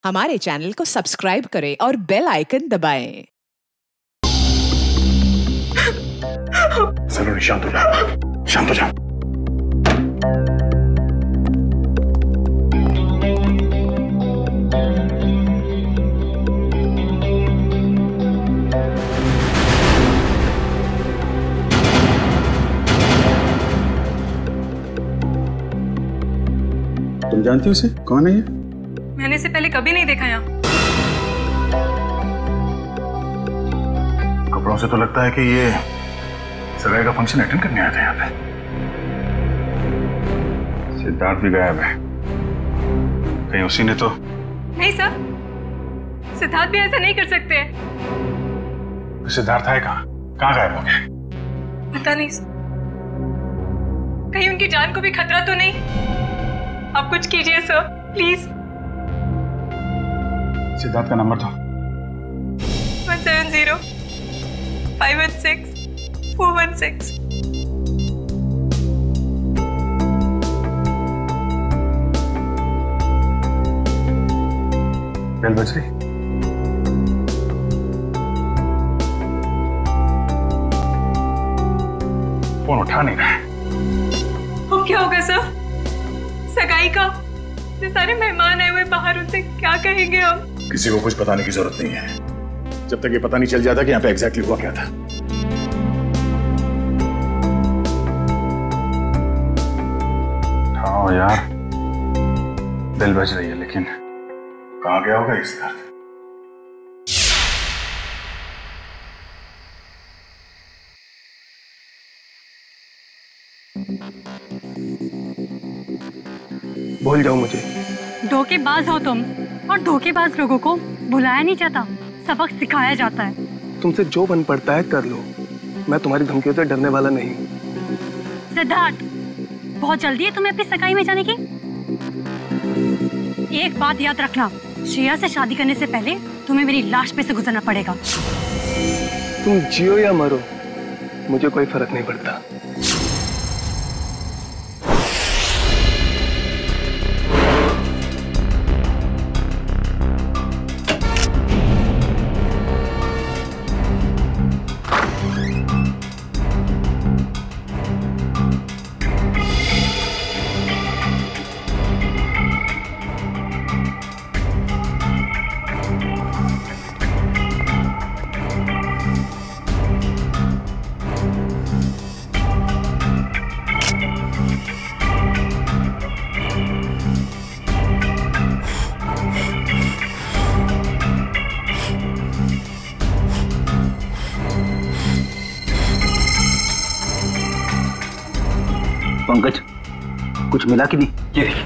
हमारे चैनल को सब्सक्राइब करें और बेल आइकन दबाएं। सलोनी शांत हो जाओ, शांत हो जाओ। तुम जानती हो इसे? कौन है ये? मैंने इसे पहले कभी नहीं देखा यहाँ। कपड़ों से तो लगता है कि ये सगाई का फंक्शन अटेंड करने आया था यहाँ पे। सिद्धार्थ भी गायब है, कहीं उसी ने तो? नहीं सर, सिद्धार्थ भी ऐसा नहीं कर सकते। सिद्धार्थ है कहाँ? कहाँ गायब हो गया? पता नहीं सर, कहीं उनकी जान को भी खतरा तो नहीं? आप कुछ कीजिए सर, प्लीज। सिद्धार्थ का नंबर दो। 170 516 416। बेल बज रही। फोन उठा नहीं रहा है। अब क्या होगा सर? सगाई का इतने सारे मेहमान आए हुए बाहर, उनसे क्या कहेंगे हम? किसी को कुछ बताने की जरूरत नहीं है जब तक ये पता नहीं चल जाता कि यहाँ पे एग्जैक्टली हुआ क्या था। हाँ यार, बेल बज रही है, लेकिन कहाँ गया होगा इस दर्द? भूल जाओ मुझे। धोखेबाज हो तुम, और धोखेबाज लोगों को भुलाया नहीं जाता, सबक सिखाया जाता है। तुमसे जो बन पड़ता है कर लो, मैं तुम्हारी धमकियों से डरने वाला नहीं। सिद्धार्थ, बहुत जल्दी है तुम्हें अपनी सगाई में जाने की। एक बात याद रखना, श्रेया से शादी करने से पहले तुम्हें मेरी लाश पे से गुजरना पड़ेगा। तुम जियो या मरो, मुझे कोई फर्क नहीं पड़ता। पंकज, कुछ मिला कि नहीं? ये देखिए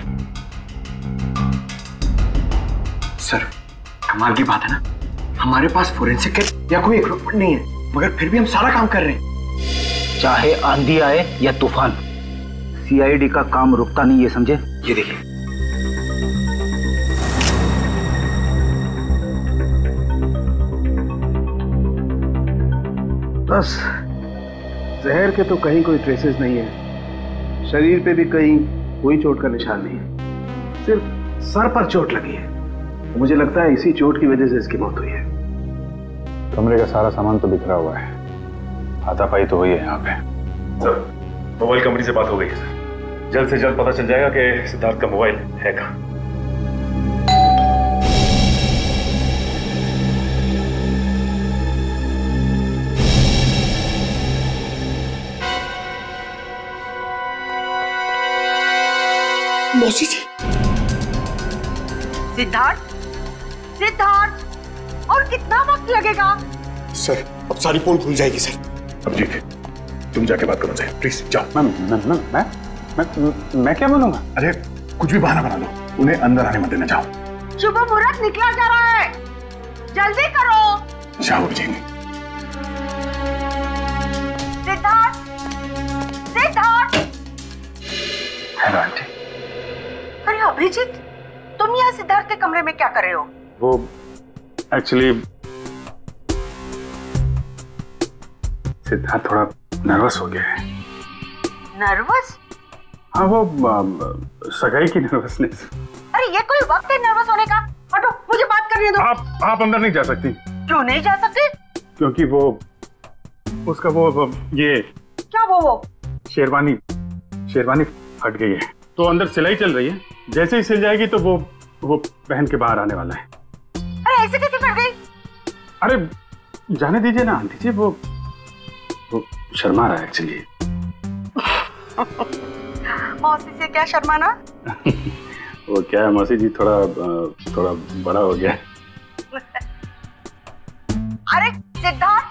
सर, कमाल की बात है ना, हमारे पास फोरेंसिक किट या कोई इक्विपमेंट नहीं है, मगर फिर भी हम सारा काम कर रहे हैं। चाहे आंधी आए या तूफान, सीआईडी का काम रुकता नहीं, ये समझे? ये देखिए, बस जहर के तो कहीं कोई ट्रेसेस नहीं है, शरीर पे भी कहीं कोई चोट का निशान नहीं है, सिर्फ सर पर चोट लगी है। मुझे लगता है इसी चोट की वजह से इसकी मौत हुई है। कमरे का सारा सामान तो बिखरा हुआ है, हाथापाई तो हुई है यहाँ पे। सर, मोबाइल कंपनी से बात हो गई है सर, जल्द से जल्द पता चल जाएगा कि सिद्धार्थ का मोबाइल है कहाँ। मौसी जी। सिद्धार्थ, सिद्धार्थ, और कितना वक्त लगेगा? सर, अब सारी पोल खुल जाएगी सर। अभिजीत, तुम जाके बात करो सर, प्लीज जाओ। मैं क्या बोलूंगा? अरे कुछ भी बहाना बना लो, उन्हें अंदर आने मत देना। जाओ। शुभ मुहूर्त निकला जा रहा है, जल्दी करो। जाओ अभिजीत। सिद्धार्थ, सिद्धार्थ। Hello aunty. अरे अभिजीत, तुम यहाँ सिद्धार्थ के कमरे में क्या कर रहे हो? वो एक्चुअली सिद्धार्थ थोड़ा नर्वस हो गया है। नर्वस? हाँ, वो सगाई की नर्वसनेस। अरे ये कोई वक्त है नर्वस होने का? हटो, मुझे जाने दो। आप अंदर नहीं जा सकती। क्यों नहीं जा सकती? क्योंकि वो उसका वो ये क्या वो शेरवानी फट गई है, तो अंदर सिलाई चल रही है। जैसे ही सिल जाएगी तो वो पहन के बाहर आने वाला है। अरे ऐसे कैसे फट गई? अरे जाने दीजिए ना आंटी जी, वो शर्मा रहा है एक्चुअली। मौसी से क्या शर्माना? वो क्या है मौसी जी, थोड़ा बड़ा हो गया। अरे सिद्धार्थ,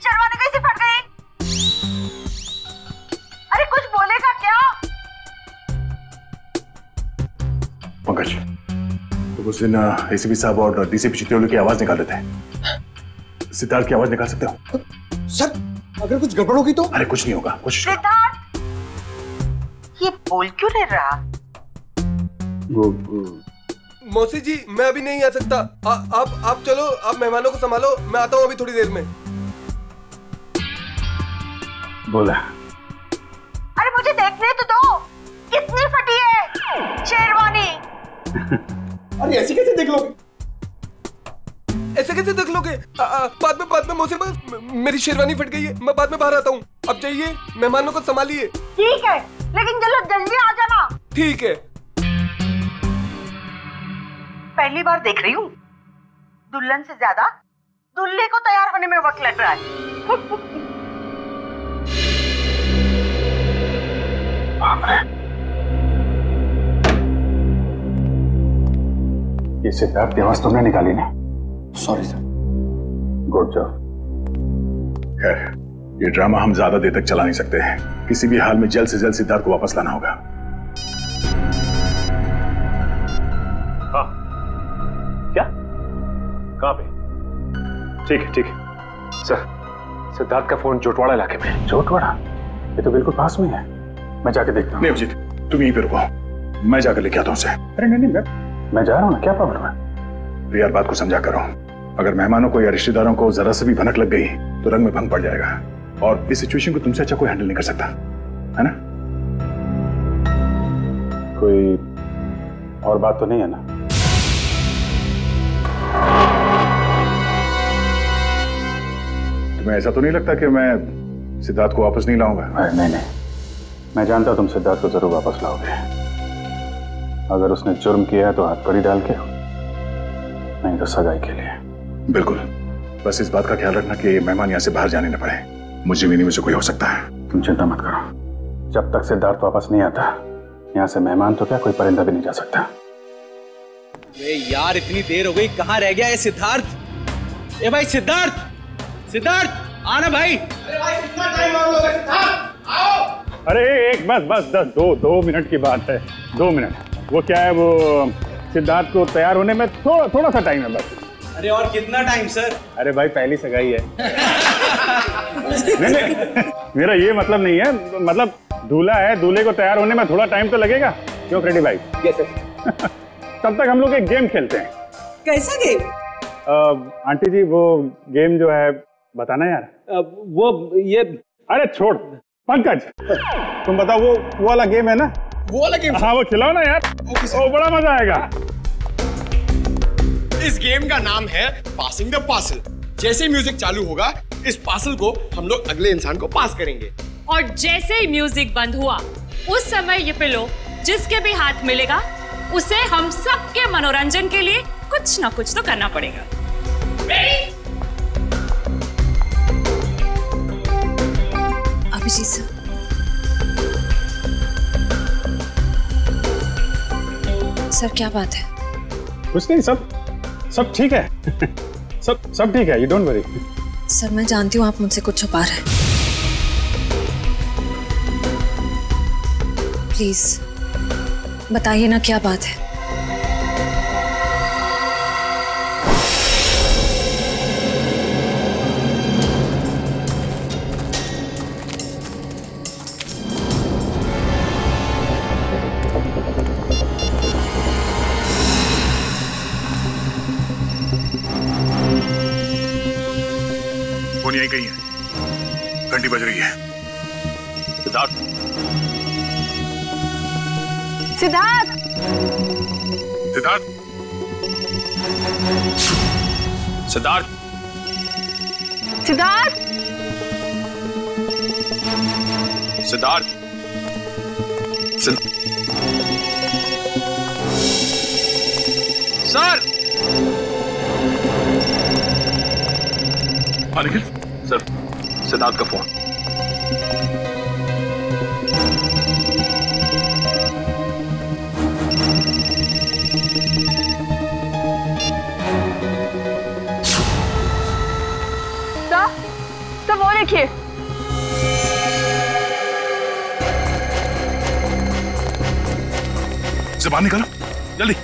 शर्मानी कैसे फट गई? अरे कुछ बोलेगा क्या? पंकज, तो उस दिन एसीपी साहब और डीसीपी चित्रोली की आवाज निकाल देते हैं। सिद्धार्थ की आवाज निकाल सकते हो? सर अगर कुछ गड़बड़ होगी तो? अरे कुछ नहीं होगा, कोशिश करो। सिद्धार्थ, ये बोल क्यों नहीं रहा? मौसी जी मैं अभी नहीं आ सकता। आप चलो, आप मेहमानों को संभालो, मैं आता हूँ अभी थोड़ी देर में। बोला। अरे मुझे देखने तो दो, कितनी फटी है शेरवानी। अरे ऐसे कैसे देख लोगे? ऐसे कैसे देख लोगे? बाद में मौसी, मेरी शेरवानी फट गई है, मैं बाद में बाहर आता हूँ। अब जाइए, मेहमानों को संभालिए। ठीक है, लेकिन जल्दी आ जाना। ठीक है। पहली बार देख रही हूँ, दुल्हन से ज्यादा दूल्हे को तैयार होने में वक्त लग रहा है। ये सिद्धार्थ की आवाज तुमने निकाली ना? Sorry sir. Good job. खैर, ये ड्रामा हम ज्यादा देर तक चला नहीं सकते हैं। किसी भी हाल में जल्द से जल्द सिद्धार्थ को वापस लाना होगा। हाँ, क्या? कहाँ पे? ठीक है सर। सिद्धार्थ का फोन जोटवाड़ा इलाके में। जोटवाड़ा? ये तो बिल्कुल पास में है, मैं जाके देखता हूँ। नहीं अभिजीत, तुम यहीं पे रुको, मैं जाकर लेके आता हूँ उसे। अरे नहीं, मैं जा रहा हूँ ना, क्या प्रॉब्लम है? तो यार बात को समझा करो, अगर मेहमानों को या रिश्तेदारों को जरा से भी भनक लग गई तो रंग में भंग पड़ जाएगा, और इस सिचुएशन को तुमसे अच्छा कोई हैंडल नहीं कर सकता, है ना? कोई और बात तो नहीं है ना? तुम्हें ऐसा तो नहीं लगता कि मैं सिद्धार्थ को वापस नहीं लाऊंगा? नहीं, मैं जानता हूं तुम सिद्धार्थ को जरूर वापस लाओगे। अगर उसने जुर्म किया है तो हाथ कड़ी डाल के, नहीं तो सगाई के लिए। बिल्कुल, बस इस बात का ख्याल रखना कि मेहमान यहाँ से बाहर जाने न पड़े। मुझे भी नहीं, मुझे कोई हो सकता है। तुम चिंता मत करो, जब तक सिद्धार्थ वापस नहीं आता यहाँ से मेहमान तो क्या कोई परिंदा भी नहीं जा सकता। यार इतनी देर हो गई, कहाँ रह गया ये सिद्धार्थ? ए भाई सिद्धार्थ आना भाई। अरे भाई कितना टाइम और लोगे? सिद्धार्थ आओ। अरे एक बस 2 मिनट की बात है, 2 मिनट। वो क्या है, वो सिद्धार्थ को तैयार होने में थोड़ा सा टाइम है बस। अरे और कितना टाइम सर? अरे भाई पहली सगाई है। नहीं, मेरा ये मतलब नहीं है, मतलब दूल्हा है, दूल्हे को तैयार होने में थोड़ा टाइम तो लगेगा। क्यों फ्रेडी भाई? Yes sir. तब तक हम लोग एक गेम खेलते हैं। कैसा गेम? आंटी जी वो गेम जो है बताना यार। अरे छोड़ पंकज, तुम बताओ वो वाला गेम है ना? वो वाला गेम? हाँ वो खिलाओ ना यार, वो बड़ा मजा आएगा। इस गेम का नाम है पासिंग द पार्सल। जैसे ही म्यूजिक चालू होगा, इस पार्सल को हम लोग अगले इंसान को पास करेंगे। और जैसे ही म्यूजिक बंद हुआ, उस समय ये पिलो जिसके भी हाथ मिलेगा उसे हम सबके मनोरंजन के लिए कुछ ना कुछ तो करना पड़ेगा। अभिजीत सर, सर क्या बात है? कुछ नहीं, सब ठीक है। सब ठीक है, यू डोंट वरी। सर मैं जानती हूँ आप मुझसे कुछ छुपा रहे हैं। प्लीज बताइए ना क्या बात है। फोन यहीं कहीं है, घंटी बज रही है। सिद्धार्थ सिद्धार्थ सिद्धार्थ सिद्धार्थ, सिद्धार्थ, सिद्धार्थ, सर, निखिल सर, सिद्धार्थ का फोन। सर वो देखिए। से बाहर निकालो जल्दी।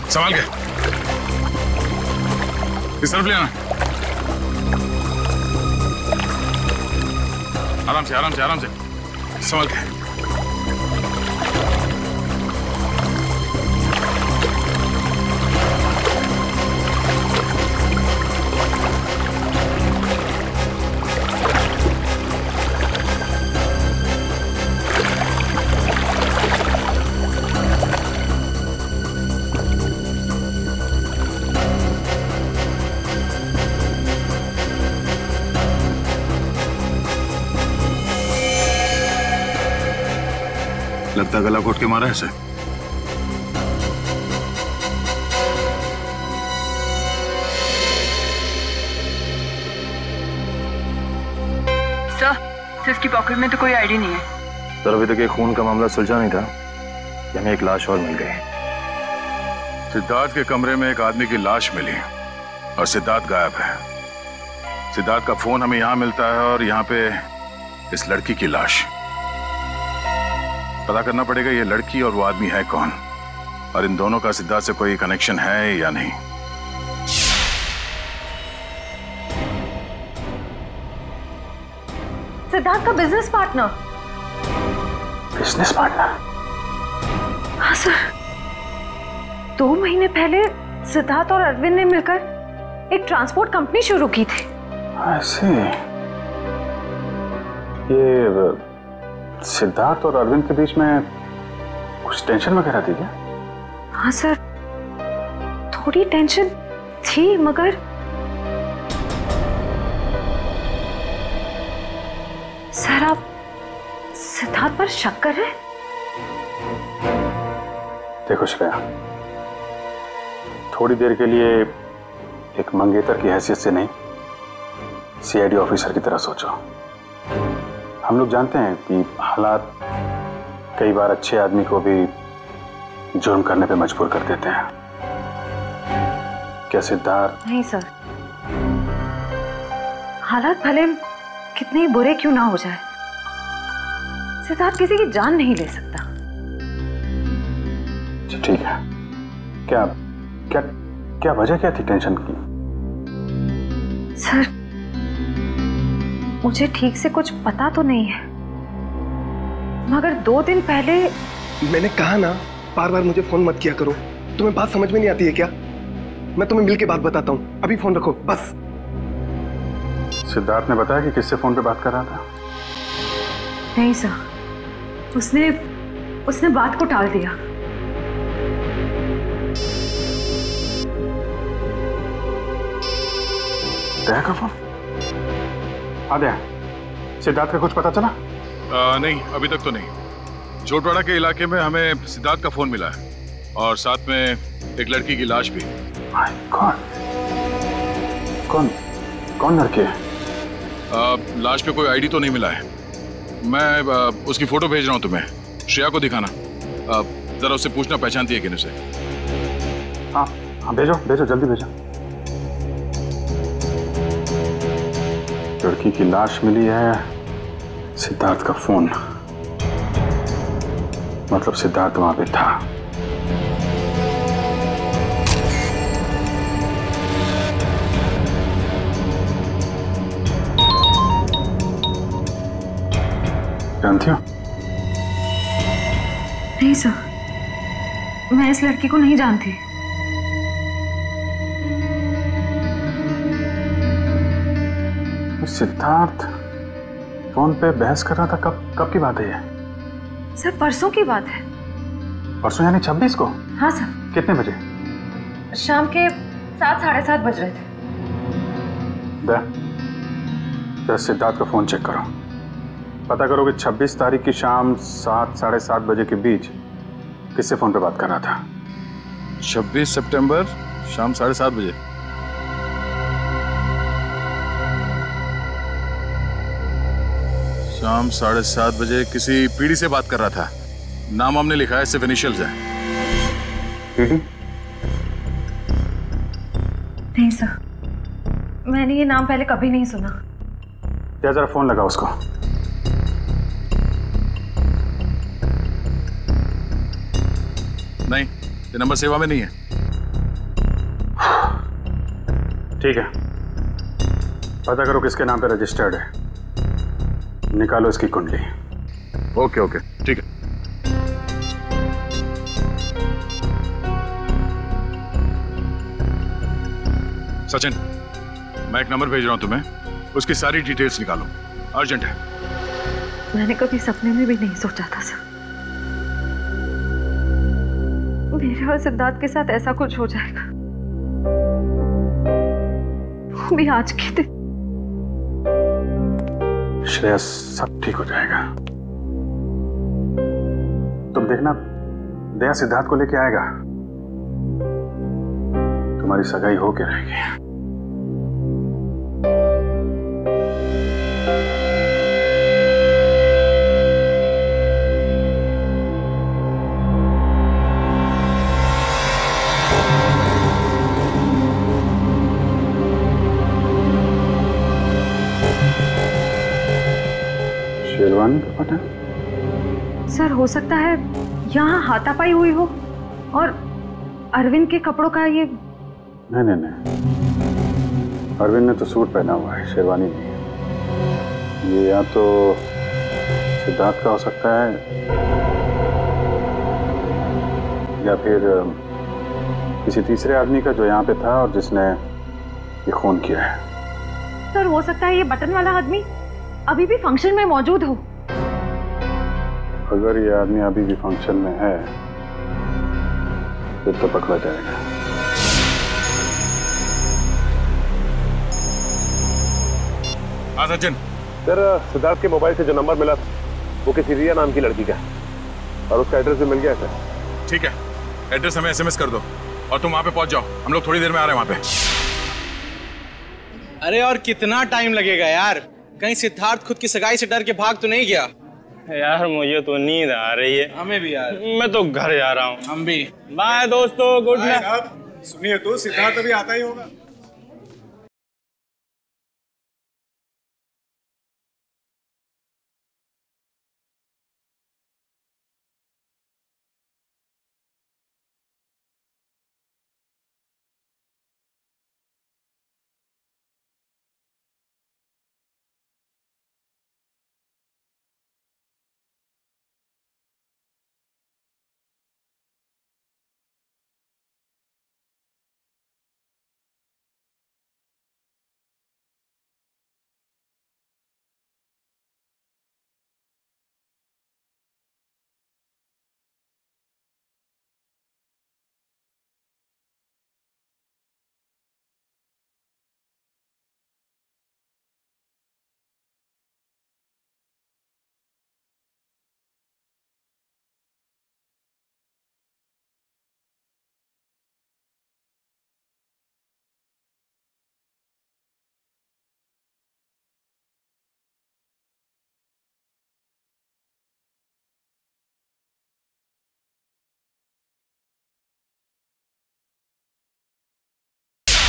संभाल के इस तरफ ले आना। आराम से आराम से आराम से संभाल के। लगता गला घोट के मारा है सर। सर इसकी पॉकेट में तो कोई आईडी नहीं है। सर अभी तक ये खून का मामला सुलझा नहीं था कि हमें एक लाश और मिल गई। सिद्धार्थ के कमरे में एक आदमी की लाश मिली और सिद्धार्थ गायब है। सिद्धार्थ का फोन हमें यहां मिलता है और यहां पे इस लड़की की लाश। पता करना पड़ेगा ये लड़की और वो आदमी है कौन, और इन दोनों का सिद्धार्थ से कोई कनेक्शन है या नहीं। सिद्धार्थ का बिजनेस पार्टनर। Business partner? हाँ सर, 2 महीने पहले सिद्धार्थ और अरविंद ने मिलकर एक ट्रांसपोर्ट कंपनी शुरू की थी। ऐसे ये सिद्धार्थ और अरविंद के बीच में कुछ टेंशन वगैरह थी क्या? हाँ सर, थोड़ी टेंशन थी, मगर सर आप सिद्धार्थ पर शक कर रहे हैं? देखो श्रेया, थोड़ी देर के लिए एक मंगेतर की हैसियत से नहीं, सीआईडी ऑफिसर की तरह सोचो। हम लोग जानते हैं कि हालात कई बार अच्छे आदमी को भी जुर्म करने पे मजबूर कर देते हैं। क्या सिद्धार्थ? नहीं सर, हालात भले कितने ही बुरे क्यों ना हो जाए, सिद्धार्थ किसी की जान नहीं ले सकता। ठीक है, क्या क्या क्या वजह क्या थी टेंशन की? सर मुझे ठीक से कुछ पता तो नहीं है, मगर 2 दिन पहले। मैंने कहा ना, बार बार मुझे फोन मत किया करो। तुम्हें बात समझ में नहीं आती है क्या? मैं तुम्हें मिलके बात बताता हूँ, अभी फोन रखो बस। सिद्धार्थ ने बताया कि किससे फोन पे बात कर रहा था? नहीं सर, उसने बात को टाल दिया। दया का फोन? दया, सिद्धार्थ का कुछ पता चला? नहीं, अभी तक तो नहीं। जोटवाड़ा के इलाके में हमें सिद्धार्थ का फोन मिला है और साथ में एक लड़की की लाश भी। कौन कौन लड़की है? लाश पे कोई आईडी तो नहीं मिला है। मैं उसकी फोटो भेज रहा हूँ तुम्हें, श्रेया को दिखाना। जरा उससे पूछना पहचानती है कि नहीं उसे। हाँ भेजो भेजो, जल्दी भेजो। लड़की की लाश मिली है, सिद्धार्थ का फोन, मतलब सिद्धार्थ वहां पे था। जानती हो? नहीं सर, मैं इस लड़की को नहीं जानती। सिद्धार्थ फोन पे बहस कर रहा था, कब की बात है ये? सर परसों की बात है। परसों यानी 26 को? हाँ सर। कितने बजे? शाम के 7, 7:30 बज रहे थे। सिद्धार्थ का फोन चेक करो, पता करो कि 26 तारीख की शाम 7, 7:30 बजे के बीच किससे फोन पे बात कर रहा था। 26 सितंबर शाम 7:30 बजे। शाम 7:30 बजे किसी पीढ़ी से बात कर रहा था। नाम हमने लिखा है, सिर्फ इनिशियल्स है। पीढ़ी? नहीं सर, मैंने ये नाम पहले कभी नहीं सुना। क्या जरा फोन लगा उसको। नहीं, ये नंबर सेवा में नहीं है। ठीक है, पता करो किसके नाम पे रजिस्टर्ड है, निकालो इसकी कुंडली। ओके ओके, ठीक है। सचिन, मैं एक नंबर भेज रहा हूं तुम्हें, उसकी सारी डिटेल्स निकालो, अर्जेंट है। मैंने कभी सपने में भी नहीं सोचा था सर, मेरे और सिद्धार्थ के साथ ऐसा कुछ हो जाएगा, वो भी आज के दिन। श्रेया, सब ठीक हो जाएगा, तुम देखना, दया सिद्धार्थ को लेके आएगा, तुम्हारी सगाई हो के रहेगी। शेरवानी का पता? सर हो सकता है यहाँ हाथापाई हुई हो और अरविंद के कपड़ों का ये। नहीं, अरविंद ने तो सूट पहना हुआ है, शेरवानी नहीं है। ये या तो सिद्धार्थ का हो सकता है या फिर किसी तीसरे आदमी का जो यहाँ पे था और जिसने ये खून किया है। सर हो सकता है ये बटन वाला आदमी अभी भी फंक्शन में मौजूद हो। अगर ये आदमी अभी भी फंक्शन में है फिर तो पकड़ा जाएगा। हाँ सचिन। सर, सिद्धार्थ के मोबाइल से जो नंबर मिला वो किसी रिया नाम की लड़की का है और उसका एड्रेस भी मिल गया सर। ठीक है, एड्रेस हमें SMS कर दो और तुम वहां पे पहुंच जाओ, हम लोग थोड़ी देर में आ रहे हैं वहां पे। अरे और कितना टाइम लगेगा यार, कहीं सिद्धार्थ खुद की सगाई से डर के भाग तो नहीं गया? यार मुझे तो नींद आ रही है। हमें भी यार। मैं तो घर जा रहा हूँ। हम भी। बाय दोस्तों, गुड नाइट। सुनिए तो सिद्धार्थ अभी आता ही होगा।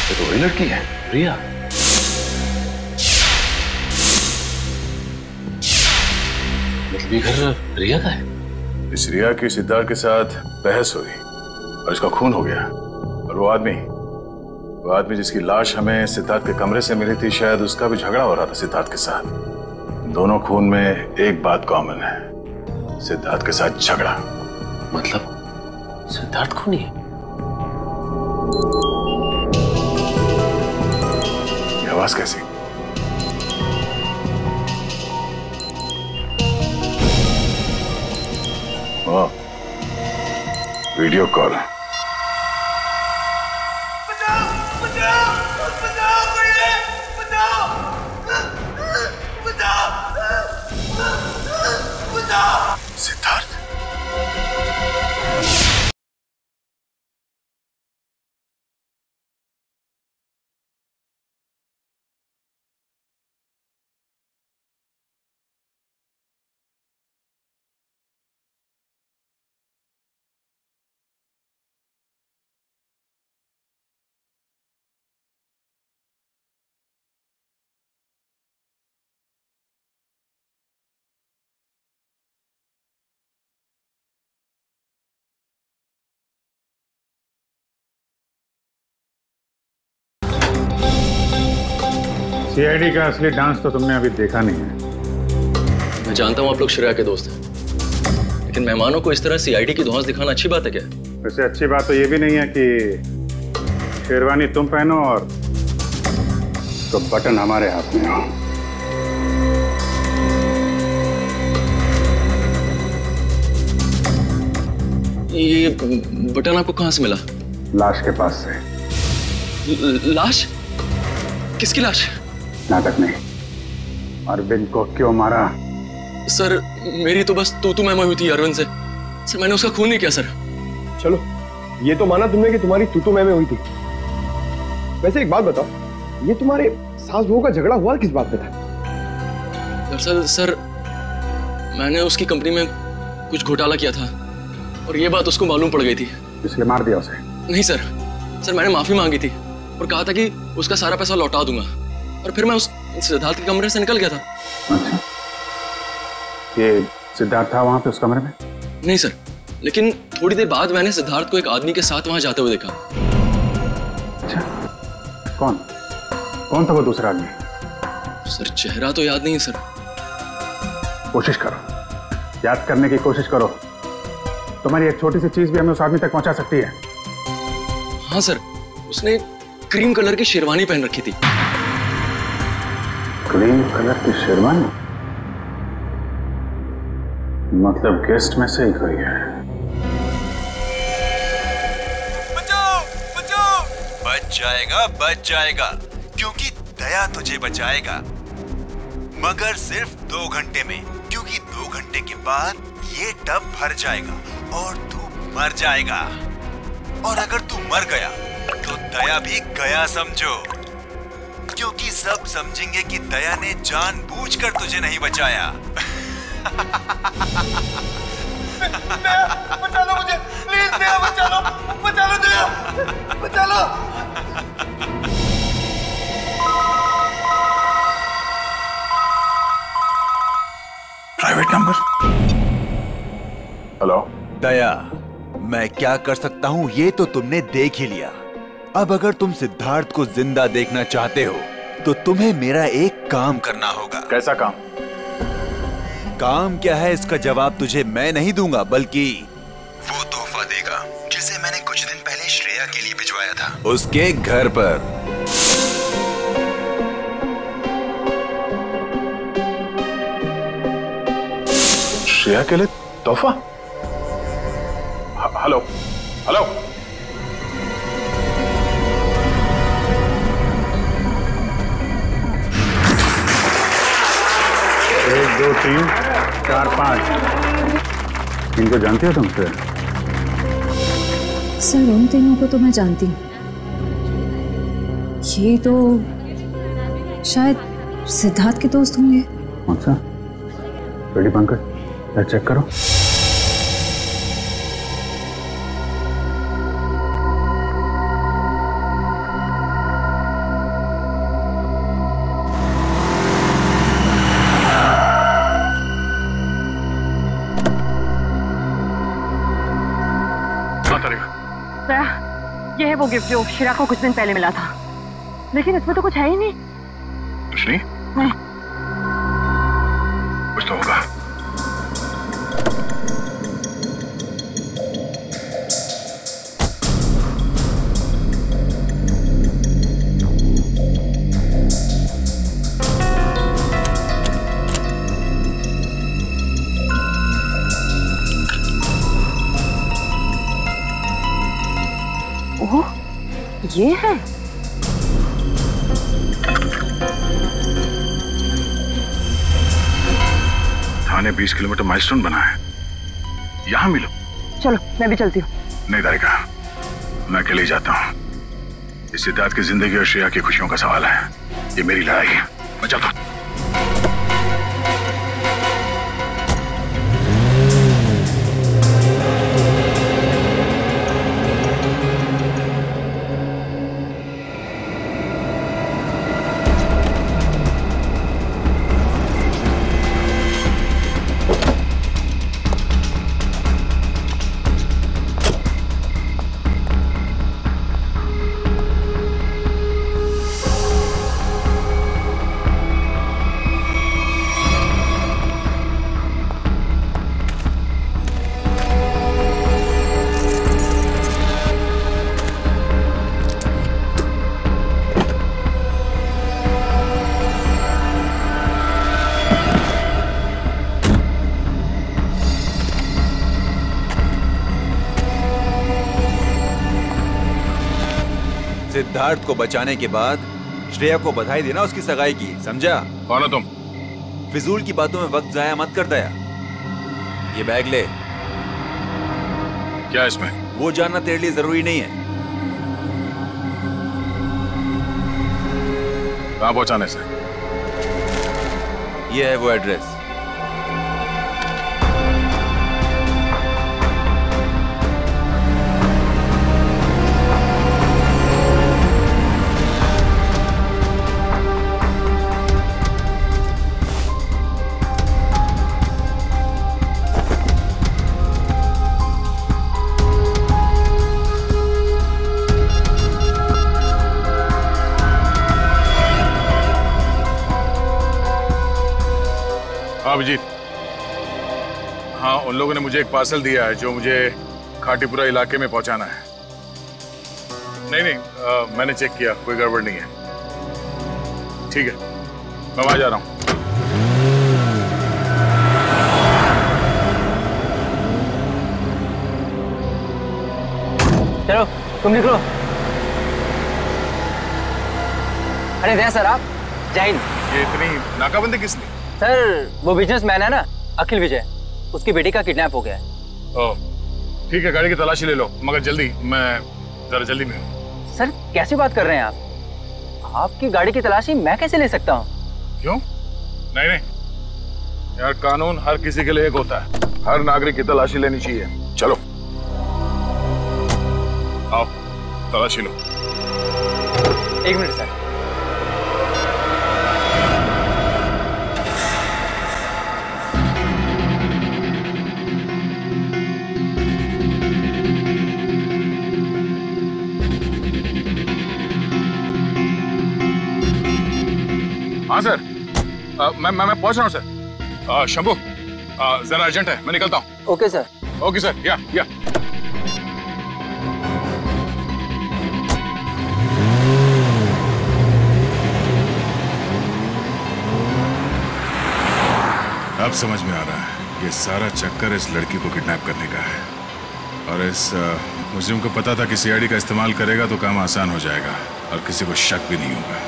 ये तो वही लड़की है, रिया। मतलब ये घर रिया का है? इस रिया की सिद्धार्थ के साथ बहस हुई और इसका खून हो गया। और वो आदमी जिसकी लाश हमें सिद्धार्थ के कमरे से मिली थी, शायद उसका भी झगड़ा हो रहा था सिद्धार्थ के साथ। दोनों खून में एक बात कॉमन है, सिद्धार्थ के साथ झगड़ा। मतलब सिद्धार्थ खूनी है? ये आवाज कैसी? Video call. सिद्धार्थ, सीआईडी का असली डांस तो तुमने अभी देखा नहीं है। मैं जानता हूँ आप लोग श्रेया के दोस्त हैं, लेकिन मेहमानों को इस तरह सीआईडी की धौंस दिखाना अच्छी बात है क्या? वैसे अच्छी बात तो ये भी नहीं है कि शेरवानी तुम पहनो और तो बटन हमारे हाथ में हो। ये बटन आपको कहाँ से मिला? लाश के पास से। लाश? किसकी लाश? नाटक नहीं। अरविंद को क्यों मारा? सर मेरी तो बस तू मैं हुई थी अरविंद से। सर मैंने उसका खून नहीं किया सर। चलो ये तो माना तुमने कि तुम्हारी तू मैं हुई थी। वैसे एक बात बताओ, ये तुम्हारे सास बहू का झगड़ा हुआ किस बात पे था? दरअसल सर मैंने उसकी कंपनी में कुछ घोटाला किया था और ये बात उसको मालूम पड़ गई थी, इसलिए मार दिया उसे? नहीं सर, मैंने माफी मांगी थी और कहा था कि उसका सारा पैसा लौटा दूंगा और फिर मैं उस सिद्धार्थ के कमरे से निकल गया था। अच्छा, ये सिद्धार्थ था वहां पे उस कमरे में? नहीं सर, लेकिन थोड़ी देर बाद मैंने सिद्धार्थ को एक आदमी के साथ वहां जाते हुए देखा। अच्छा, कौन था वो दूसरा आदमी? सर चेहरा तो याद नहीं सर। कोशिश करो, याद करने की कोशिश करो। तुम्हारी एक छोटी सी चीज भी हमें उस आदमी तक पहुंचा सकती है। हाँ सर, उसने क्रीम कलर की शेरवानी पहन रखी थी। क्रीम कलर की शेरवानी? मतलब गेस्ट में से ही कोई है। बच जाएगा क्योंकि दया तुझे बचाएगा, मगर सिर्फ 2 घंटे में, क्योंकि 2 घंटे के बाद ये टब भर जाएगा और तू मर जाएगा। और अगर तू मर गया तो दया भी गया समझो, क्योंकि सब समझेंगे कि दया ने जानबूझकर तुझे नहीं बचाया। बचा लो मुझे, प्लीज दया, बचा लो दया, बचा लो। Private number. हेलो दया, मैं क्या कर सकता हूँ ये तो तुमने देख ही लिया। अब अगर तुम सिद्धार्थ को जिंदा देखना चाहते हो तो तुम्हें मेरा एक काम करना होगा। कैसा काम? काम क्या है इसका जवाब तुझे मैं नहीं दूंगा, बल्कि वो तोहफा देगा जिसे मैंने कुछ दिन पहले श्रेया के लिए भिजवाया था उसके घर पर। श्रेया के लिए तोहफा? हेलो हेलो, 1 2 3 4 5 इनको जानती हो तुम? सर उन तीनों को तो मैं जानती हूँ। ये तो शायद सिद्धार्थ के दोस्त होंगे। अच्छा, रेडी पंकज, चेक करो। ये है वो गिफ्ट जो शिरा को कुछ दिन पहले मिला था, लेकिन इसमें तो कुछ है ही नहीं। कुछ नहीं? नहीं। कुछ तो होगा। ओह, ये है। थाने 20 किलोमीटर माइलस्टोन बना है, यहाँ मिलो। चलो मैं भी चलती हूँ। नहीं दारिका, मैं अकेले ही जाता हूँ। इस सिद्धार्थ की जिंदगी और श्रेया की खुशियों का सवाल है। ये मेरी लड़ाई है, मैं चलता हूँ। सिद्धार्थ को बचाने के बाद श्रेया को बधाई देना उसकी सगाई की, समझा? कौन हो तुम? फिजूल की बातों में वक्त जाया मत कर दया। ये बैग ले। क्या इसमें? वो जानना तेरे लिए जरूरी नहीं है। कहाँ पहुंचाने से? ये है वो एड्रेस। अभिजीत, हाँ उन लोगों ने मुझे एक पार्सल दिया है जो मुझे खाटीपुरा इलाके में पहुंचाना है। नहीं, मैंने चेक किया, कोई गड़बड़ नहीं है। ठीक है, मैं वहां जा रहा हूं। चलो तुम निकलो। अरे दया सर, आप जय हिंद। ये इतनी नाकाबंदी किस लिए? सर वो बिजनेसमैन है ना अखिल विजय, उसकी बेटी का किडनैप हो गया है। ओह ठीक है, गाड़ी की तलाशी ले लो, मगर जल्दी, मैं जरा जल्दी में हूँ। सर कैसी बात कर रहे हैं आप? आपकी गाड़ी की तलाशी मैं कैसे ले सकता हूँ? क्यों? नहीं यार, कानून हर किसी के लिए एक होता है, हर नागरिक की तलाशी लेनी चाहिए। चलो आओ तलाशी लो। एक मिनट सर। हाँ सर, मैं पहुंच रहा हूँ सर। शंभू, जरा अर्जेंट है, मैं निकलता हूँ। Okay sir. ओके सर, या अब समझ में आ रहा है, ये सारा चक्कर इस लड़की को किडनैप करने का है। और इस मुजरिम को पता था कि सीआईडी का इस्तेमाल करेगा तो काम आसान हो जाएगा और किसी को शक भी नहीं होगा।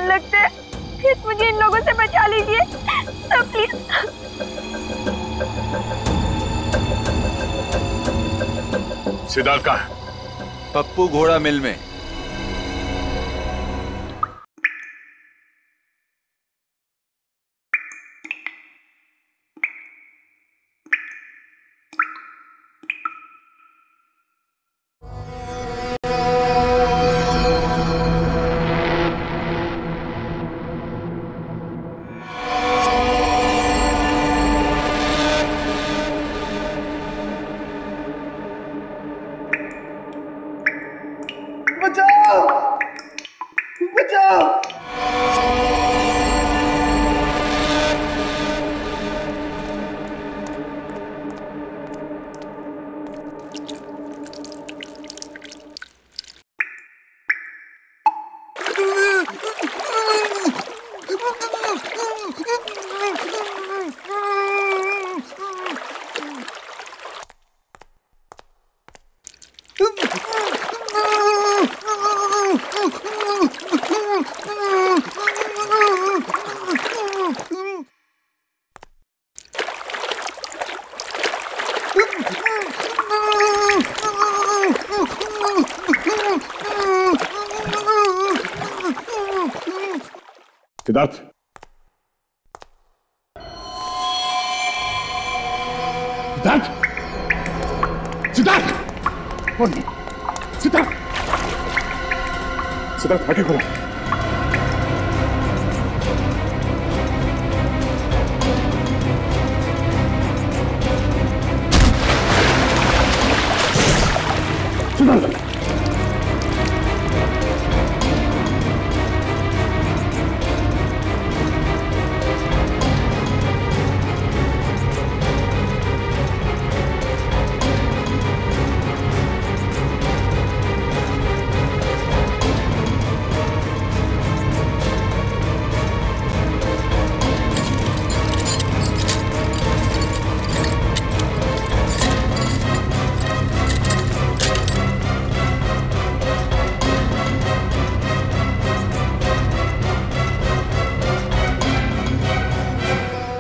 लगते हैं, प्लीज मुझे इन लोगों से बचा लीजिए सर, प्लीज। सिद्धार्थ कहाँ है? पप्पू घोड़ा मिल में। सिद्धार्थ, सिद्धार्थ, सिद्धार्थ, सिद्धार्थ, सिद्धार्थ, आंखें खोलो।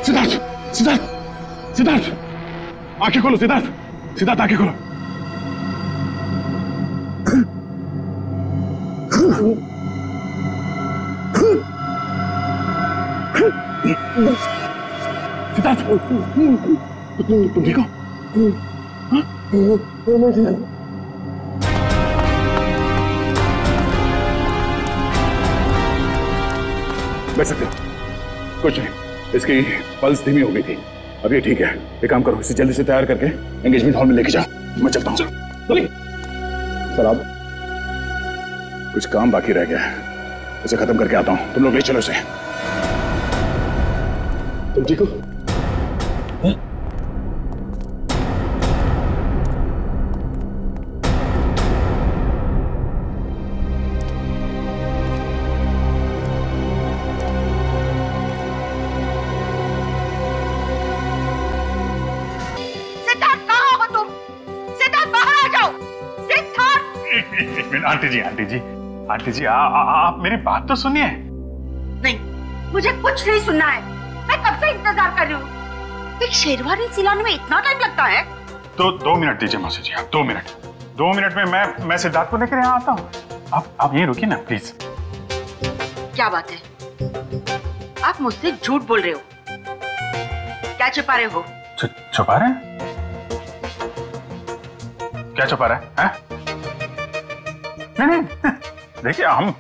सिद्धार्थ, सिद्धार्थ, सिद्धार्थ, आंखें खोलो। सिद्धार्थ, सिद्धार्थ, आंखें खोलो। सिद्धार्थ, तुम ठीक हो? बैठ सकते हो। कुछ नहीं, इसकी पल्स धीमी हो गई थी। अब ये ठीक है। एक काम करो, इसे जल्दी से तैयार करके एंगेजमेंट हॉल में लेके जाओ। मैं चलता हूँ। सर, आप कुछ काम बाकी रह गया है, उसे खत्म करके आता हूँ। तुम लोग ले चलो इसे। तुम ठीक हो? आंटी जी, आप मेरी बात तो सुनिए। नहीं, मुझे कुछ नहीं सुनना है। मैं कब से इंतजार कर रही हूँ। एक शेरवानी सिलाने में इतना टाइम लगता है? तो 2 मिनट दीजिए मौसी जी, आप 2 मिनट। 2 मिनट में मैं सिद्धार्थ को लेकर यहाँ आता हूँ। आप यहीं रुकिए ना प्लीज। क्या बात है, आप मुझसे झूठ बोल रहे हो? क्या छुपा रहे हो? छुपा रहे हैं? क्या छुपा रहे हैं? नहीं, देखिए हम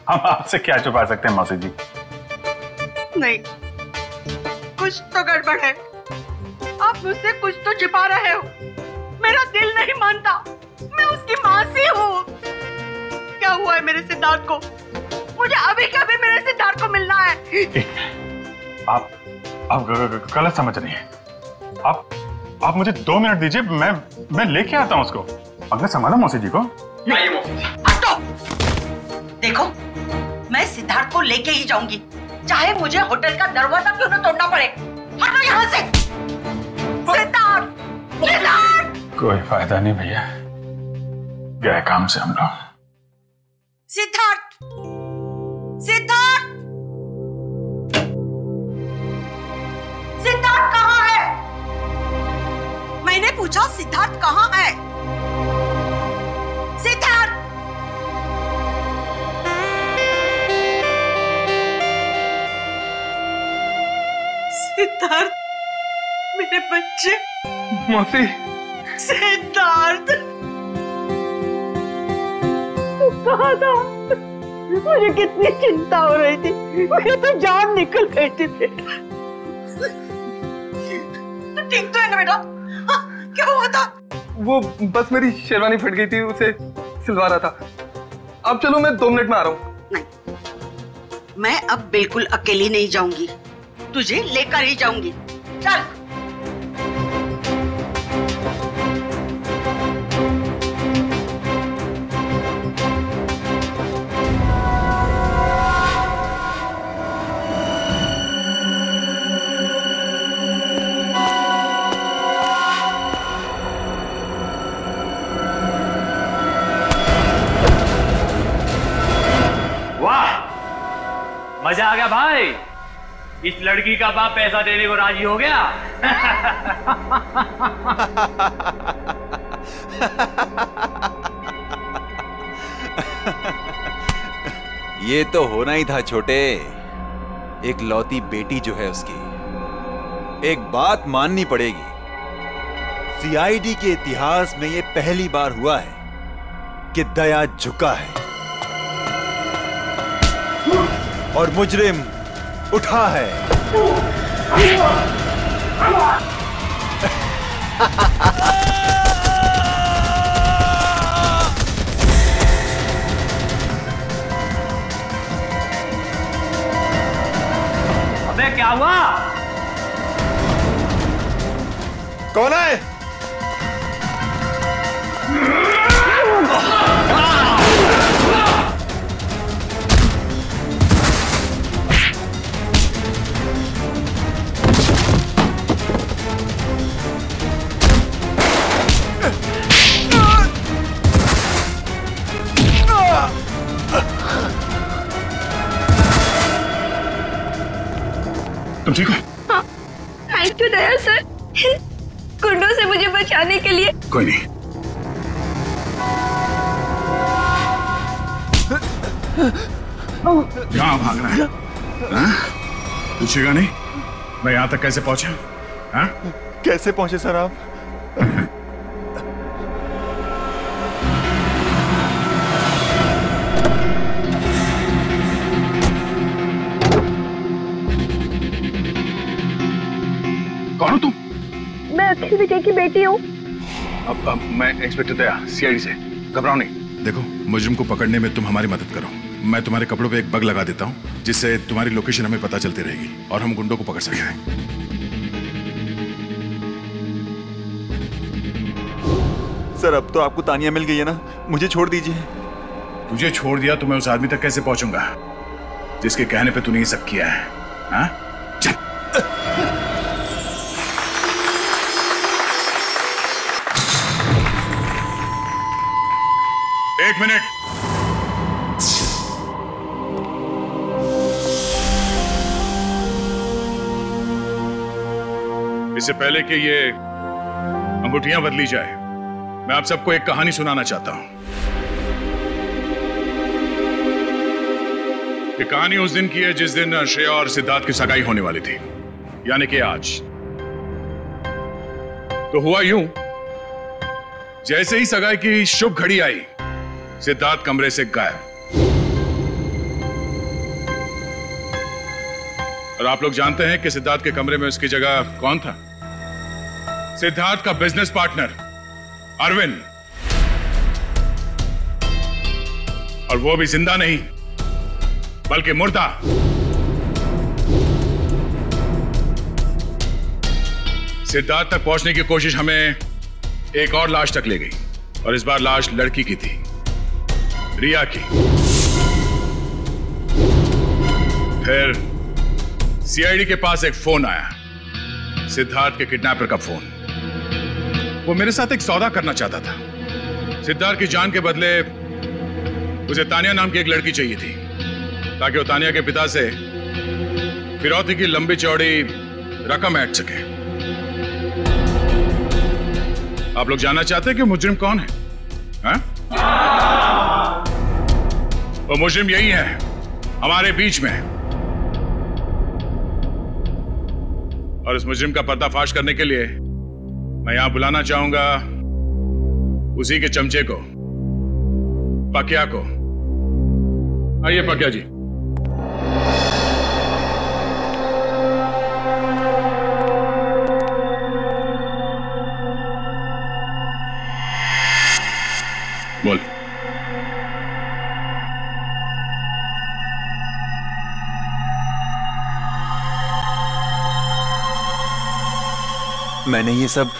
आपसे क्या छुपा सकते हैं मौसी जी? नहीं, कुछ तो गड़बड़ है। आप मुझसे कुछ तो छिपा रहे हो। मेरा दिल नहीं मानता। मैं उसकी मौसी हूँ। क्या हुआ है मेरे सिद्धार्थ को? मुझे अभी के अभी मेरे सिद्धार्थ को मिलना है। आप गलत समझ रही हैं। आप मुझे 2 मिनट दीजिए, मैं लेके आता हूँ उसको। अगले संभालो मौसी जी को। नहीं मौसी जी, हटो। देखो, मैं सिद्धार्थ को लेके ही जाऊंगी, चाहे मुझे होटल का दरवाजा क्यों न तोड़ना पड़े। हटो यहाँ से। सिद्धार्थ, सिद्धार्थ। कोई फायदा नहीं भैया, गए काम से हम लोग। सिद्धार्थ, सिद्धार्थ, सिद्धार्थ कहाँ है? मैंने पूछा सिद्धार्थ कहाँ है? सिद्धार्थ, सिद्धार्थ, मेरे बच्चे। मौसी। सिद्धार्थ, तू कहाँ था? मुझे कितनी चिंता हो रही थी। मेरी तो जान निकल गई थी बेटा। तू ठीक तो है ना बेटा? क्या हुआ था? वो बस मेरी शेरवानी फट गई थी, उसे सिलवा रहा था। अब चलो, मैं 2 मिनट में आ रहा हूँ। नहीं, मैं अब बिल्कुल अकेली नहीं जाऊंगी। तुझे लेकर ही जाऊंगी। चल। मजा आ गया भाई। इस लड़की का बाप पैसा देने को राजी हो गया। ये तो होना ही था छोटे। एक लौती बेटी जो है उसकी, एक बात माननी पड़ेगी, सीआईडी के इतिहास में ये पहली बार हुआ है कि दया झुका है और मुजरिम उठा है। अबे क्या हुआ? कौन है? तुम ठीक हो? हाँ, थैंक यू दया सर, गुंडों से मुझे बचाने के लिए। कोई नहीं। कहाँ भाग रहा है? पूछेगा नहीं मैं यहाँ तक कैसे पहुंचा? हाँ? कैसे पहुंचे सर आप? कौन हो तुम? मैं अखिल विजय की बेटी हूँ। अब मैं इंस्पेक्टर दया, सीआईडी से। घबराओ नहीं। देखो, मुजरिम को पकड़ने में तुम हमारी मदद करो। मैं तुम्हारे कपड़ों पे एक बग लगा देता हूँ जिससे तुम्हारी लोकेशन हमें पता चलती रहेगी और हम गुंडों को पकड़ सकते हैं। सर अब तो आपको तानिया मिल गई है ना, मुझे छोड़ दीजिए। तुझे छोड़ दिया तो मैं उस आदमी तक कैसे पहुंचूंगा जिसके कहने पे तूने ये सब किया है? हाँ? चल। एक मिनट। इससे पहले कि ये अंगूठियां बदली जाए, मैं आप सबको एक कहानी सुनाना चाहता हूं। ये कहानी उस दिन की है जिस दिन श्रेया और सिद्धार्थ की सगाई होने वाली थी, यानी कि आज। तो हुआ यूं, जैसे ही सगाई की शुभ घड़ी आई, सिद्धार्थ कमरे से गायब। और आप लोग जानते हैं कि सिद्धार्थ के कमरे में उसकी जगह कौन था? सिद्धार्थ का बिजनेस पार्टनर अरविंद। और वो भी जिंदा नहीं बल्कि मुर्दा। सिद्धार्थ तक पहुंचने की कोशिश हमें एक और लाश तक ले गई, और इस बार लाश लड़की की थी, रिया की। फिर सीआईडी के पास एक फोन आया, सिद्धार्थ के किडनैपर का फोन। वो मेरे साथ एक सौदा करना चाहता था। सिद्धार्थ की जान के बदले उसे तानिया नाम की एक लड़की चाहिए थी, ताकि वो तानिया के पिता से फिरौती की लंबी चौड़ी रकम ऐंठ सके। आप लोग जानना चाहते हैं कि मुजरिम कौन है? हाँ? वो मुजरिम यही है, हमारे बीच में। और इस मुजरिम का पर्दाफाश करने के लिए मैं यहां बुलाना चाहूंगा उसी के चमचे को, पकिया को। आइए पकिया जी। बोल। मैंने ये सब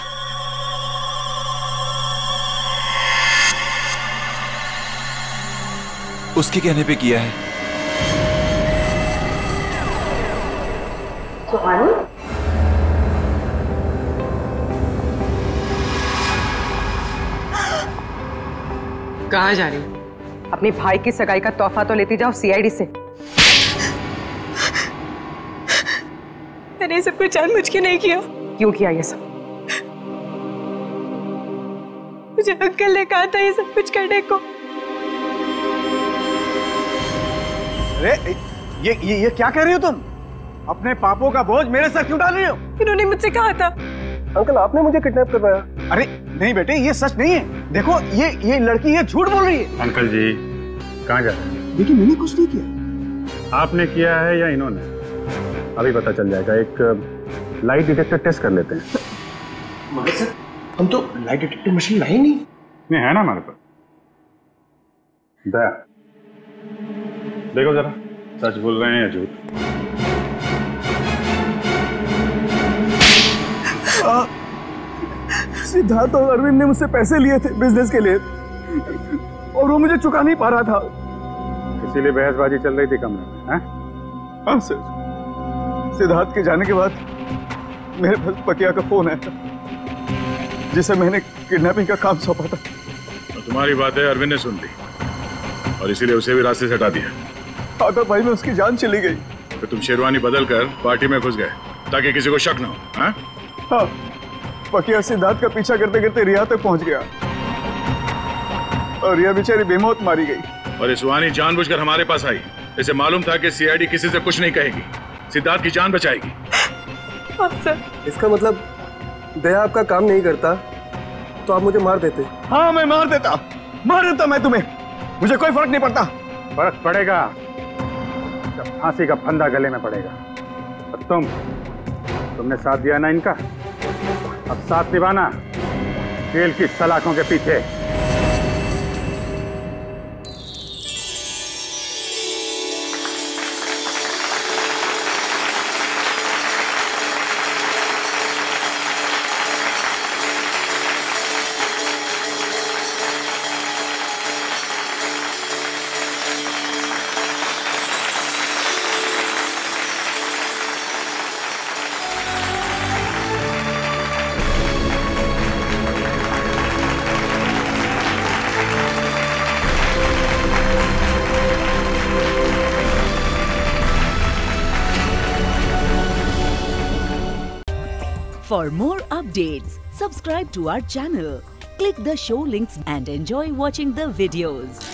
उसके कहने पे किया है। सुहानी? कहाँ जा रही? अपने भाई की सगाई का तोहफा तो लेती जाओ सीआईडी से। मैंने सब कुछ जानबूझ के नहीं किया। क्यों किया ये सब? मुझे अंकल ने कहा था ये सब कुछ करने को। अरे ये क्या कह रही हो तुम? अपने पापों का बोझ मेरे सर क्यों डाल रही हो? इन्होंने मुझसे कहा था। अंकल आपने मुझे किडनैप करवाया। अरे नहीं बेटे, ये सच नहीं है। देखो ये लड़की ये झूठ बोल रही है। अंकल जी कहाँ जा रहे हैं? देखिए मैंने कुछ नहीं किया। आपने किया है या इन्होंने? अभी पता चल जाएगा। एक लाइट डिटेक्टर टेस्ट कर लेते हैं। मगर सर हम तो लाइट डिटेक्टर मशीन लाई नहीं। नहीं है ना हमारे पास। दया देखो जरा, सच बोल रहे हैं या झूठ? सिद्धार्थ और अरविंद ने मुझसे पैसे लिए थे बिजनेस के लिए और वो मुझे चुका नहीं पा रहा था, इसीलिए बहसबाजी चल रही थी कमरे में। हैं? हाँ सर। सिद्धार्थ के जाने के बाद मेरे पास पकिया का फोन आया था जिसे मैंने किडनैपिंग का काम सौंपा था। तो तुम्हारी बातें अरविंद ने सुन ली और इसीलिए उसे भी रास्ते से हटा दिया। आदर भाई में उसकी जान चली गई। तो तुम शेरवानी बदल कर पार्टी में घुस गए ताकि किसी को शक न हो। हाँ? हाँ, पकिया सिद्धार्थ का पीछा करते करते रिया तक पहुंच गया और रिया बेचारी बेमौत मारी गई। और इस वानी जानबूझकर हमारे पास आई। इसे मालूम था कि सीआईडी किसी से कुछ नहीं कहेगी, सिद्धार्थ की जान बचाएगी। हाँ सर। इसका मतलब दया आपका काम नहीं करता तो आप मुझे मार देते? हाँ मैं मार देता मैं तुम्हें, मुझे कोई फर्क नहीं पड़ता। फर्क पड़ेगा जब फांसी का फंदा गले में पड़ेगा। और तुमने साथ दिया ना इनका, अब साथ निभाना जेल की सलाखों के पीछे। For more updates, subscribe to our channel, click the show links and enjoy watching the videos.